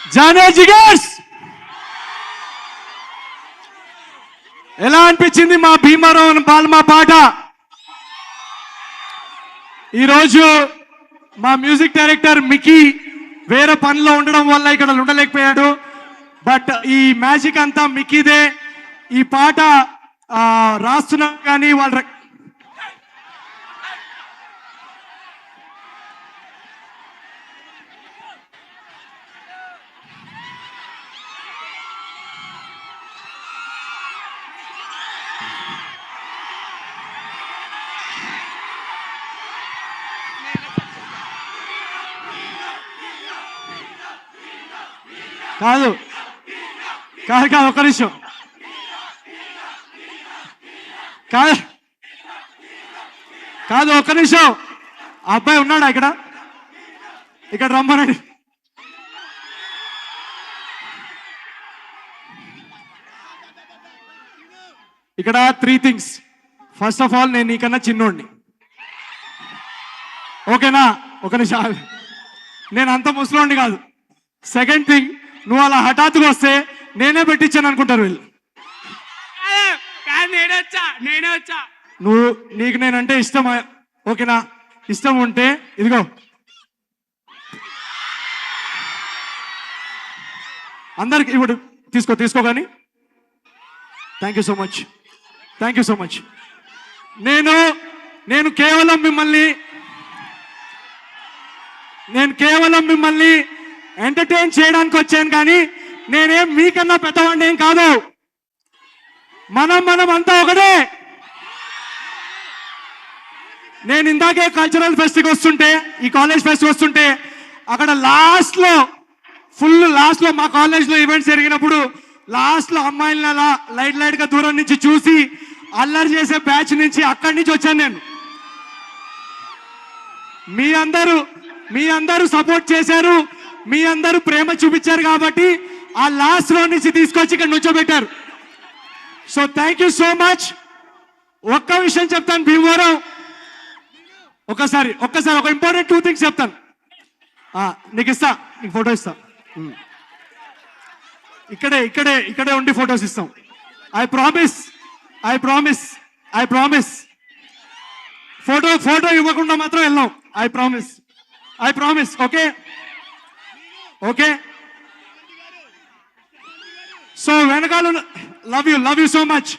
జానే జిగర్స్ ఎలా అనిపించింది మా భీమవరం పాల్మా పాట? ఈరోజు మా మ్యూజిక్ డైరెక్టర్ మికీ వేరే పనిలో ఉండడం వల్ల ఇక్కడ ఉండలేకపోయాడు. బట్ ఈ మ్యాజిక్ అంతా మికీదే. ఈ పాట రాస్తున్నాం కానీ వాళ్ళ కాదు కాదు కాదు ఒక్క నిమిషం కాదు కాదు ఒక్క నిమిషం. అబ్బాయి ఉన్నాడా ఇక్కడ రమ్మనండి. ఇక్కడ 3 things. ఫస్ట్ ఆఫ్ ఆల్ నేను నీకన్నా చిన్నోడిని, ఓకేనా? ఒక నిమిషం, నేను అంత ముసలోండి కాదు. సెకండ్ థింగ్, నువ్వు అలా హఠాత్తుగా వస్తే నేనే పెట్టించాను అనుకుంటారు వీళ్ళు. నేనే వచ్చా. నీకు నేనంటే ఇష్టం, ఓకేనా? ఇష్టం ఉంటే ఇదిగో అందరికి ఇప్పుడు తీసుకో కానీ థ్యాంక్ యూ సో మచ్. నేను కేవలం మిమ్మల్ని ఎంటర్టైన్ చేయడానికి వచ్చాను, కానీ నేనేం మీకన్నా పెద్దవాడిని ఏం కాదు. మనం అంతా ఒకటే. నేను ఇందాకే కల్చరల్ ఫెస్ట్కి వస్తుంటే, ఈ కాలేజ్ ఫెస్ట్ వస్తుంటే, అక్కడ లాస్ట్లో మా కాలేజ్లో ఈవెంట్స్ జరిగినప్పుడు లాస్ట్లో అమ్మాయిలను అలా లైట్గా దూరం నుంచి చూసి అల్లరి చేసే బ్యాచ్ నుంచి అక్కడి నుంచి వచ్చాను నేను. మీ అందరూ సపోర్ట్ చేశారు, మీ అందరూ ప్రేమ చూపించారు కాబట్టి ఆ లాస్ట్ లో నుంచి తీసుకొచ్చి ఇక్కడ నుంచోబెట్టారు. So thank you so much. ఒక్క విషయం చెప్తాను భీమవరం, ఒక్కసారి ఒక ఇంపార్టెంట్ 2 things చెప్తాను. నీకు ఫోటో ఇస్తా. ఇక్కడే ఉండి ఫొటోస్ ఇస్తాం. I promise. ఫోటో ఇవ్వకుండా మాత్రం వెళ్ళాం. I promise. ఓకే. సో వెనకాల love you so much.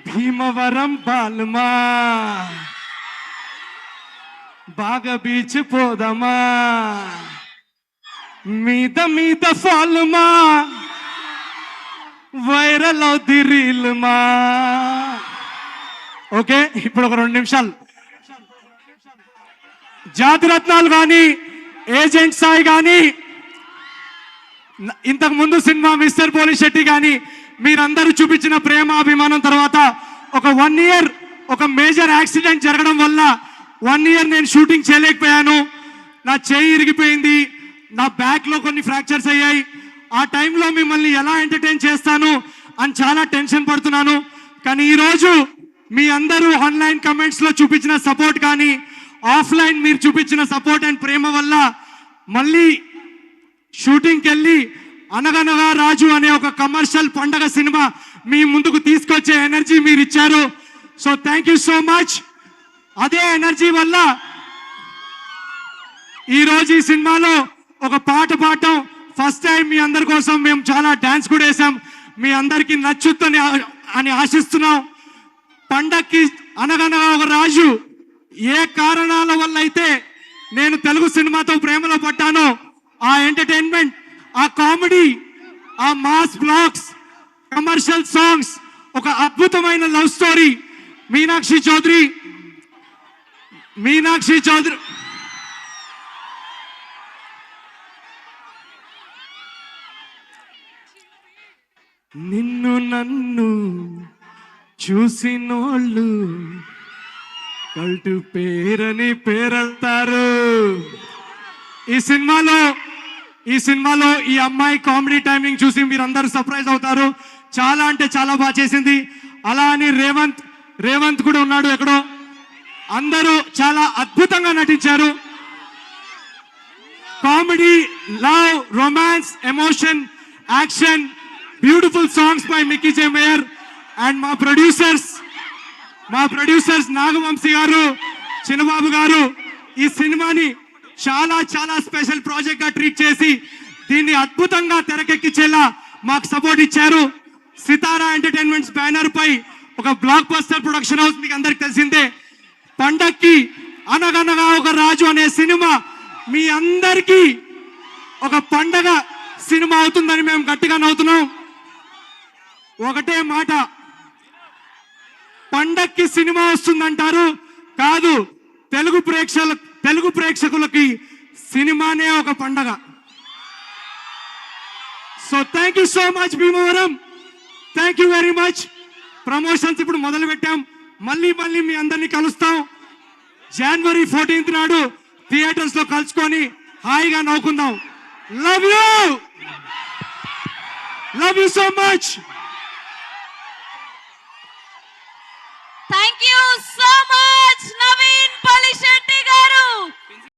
Bhimavaram బాల్మా బాగా బీచ్ పోదమా, మీద ఫాల్మా వైరల్ అవుద్ది రీల్మా. ఓకే, ఇప్పుడు ఒక 2 నిమిషాలు. జాతిరత్నాలు కానీ, ఏజెంట్ సాయి కానీ, ఇంతకు ముందు సినిమా మిస్టర్ పోలీస్ శెట్టి కానీ, మీరందరూ చూపించిన ప్రేమ అభిమానం తర్వాత ఒక 1 year ఒక మేజర్ యాక్సిడెంట్ జరగడం వల్ల 1 year నేను షూటింగ్ చేయలేకపోయాను. నా చేయి ఇరిగిపోయింది, నా బ్యాక్ లో కొన్ని ఫ్రాక్చర్స్ అయ్యాయి. ఆ టైంలో మిమ్మల్ని ఎలా ఎంటర్టైన్ చేస్తాను అని చాలా టెన్షన్ పడుతున్నాను. కానీ ఈరోజు మీ అందరూ ఆన్లైన్ కమెంట్స్ లో చూపించిన సపోర్ట్ కానీ, ఆఫ్లైన్ మీరు చూపించిన సపోర్ట్ అండ్ ప్రేమ వల్ల మళ్ళీ షూటింగ్కి వెళ్ళి అనగనగా రాజు అనే ఒక కమర్షియల్ పండగ సినిమా మీ ముందుకు తీసుకొచ్చే ఎనర్జీ మీరు ఇచ్చారు. So thank you so much. అదే ఎనర్జీ వల్ల ఈరోజు ఈ సినిమాలో ఒక పాట పాడటం ఫస్ట్ టైం. మీ అందరి కోసం మేము చాలా డాన్స్ కూడా వేసాం. మీ అందరికీ నచ్చుద్దని అని ఆశిస్తున్నాం. పండక్కి అనగనగా ఒక రాజు ఏ కారణాల వల్ల అయితే నేను తెలుగు సినిమాతో ప్రేమలో పడ్డానో, ఆ ఎంటర్టైన్మెంట్, ఆ కామెడీ, ఆ మాస్ బ్లాగ్స్, కమర్షియల్ సాంగ్స్, ఒక అద్భుతమైన లవ్ స్టోరీ. మీనాక్షి చౌదరి నిన్ను నన్ను చూసినోళ్ళు కల్టు పేరని పేరంటారు. ఈ సినిమాలో ఈ అమ్మాయి కామెడీ టైమింగ్ చూసి మీరందరూ సర్ప్రైజ్ అవుతారు. చాలా అంటే చాలా బాగా చేసింది. అలా అని రేవంత్ రేవంత్ కూడా ఉన్నాడు ఎక్కడో. అందరూ చాలా అద్భుతంగా నటించారు. Comedy, love, romance, emotion, action, beautiful songs by Mickey J mayor and మా ప్రొడ్యూసర్స్ నాగవంశీ గారు, చిన్నబాబు గారు ఈ సినిమాని చాలా చాలా స్పెషల్ ప్రాజెక్ట్ గా ట్రీట్ చేసి దీన్ని అద్భుతంగా తెరకెక్కించేలా మాకు సపోర్ట్ ఇచ్చారు. సితారా ఎంటర్టైన్మెంట్స్ బ్యానర్ పై ఒక బ్లాక్ బస్టర్ ప్రొడక్షన్ హౌస్ మీకు అందరికి తెలిసిందే. పండక్కి అనగనగా ఒక రాజు అనే సినిమా మీ అందరికీ ఒక పండగ సినిమా అవుతుందని మేము గట్టిగా నవ్వుతున్నాం. ఒకటే మాట, పండక్కి సినిమా వస్తుందంటారు, కాదు, తెలుగు ప్రేక్షకులకి సినిమానే ఒక పండగ. So thank you so much Bhimavaram, thank you very much. Promotions ఇప్పుడు మొదలు పెట్టాం, మళ్ళీ మీ అందరినీ కలుస్తాం. January 14th నాడు థియేటర్స్ లో కలుసుకొని హాయిగా నవ్వుకుందాం. Love you so much.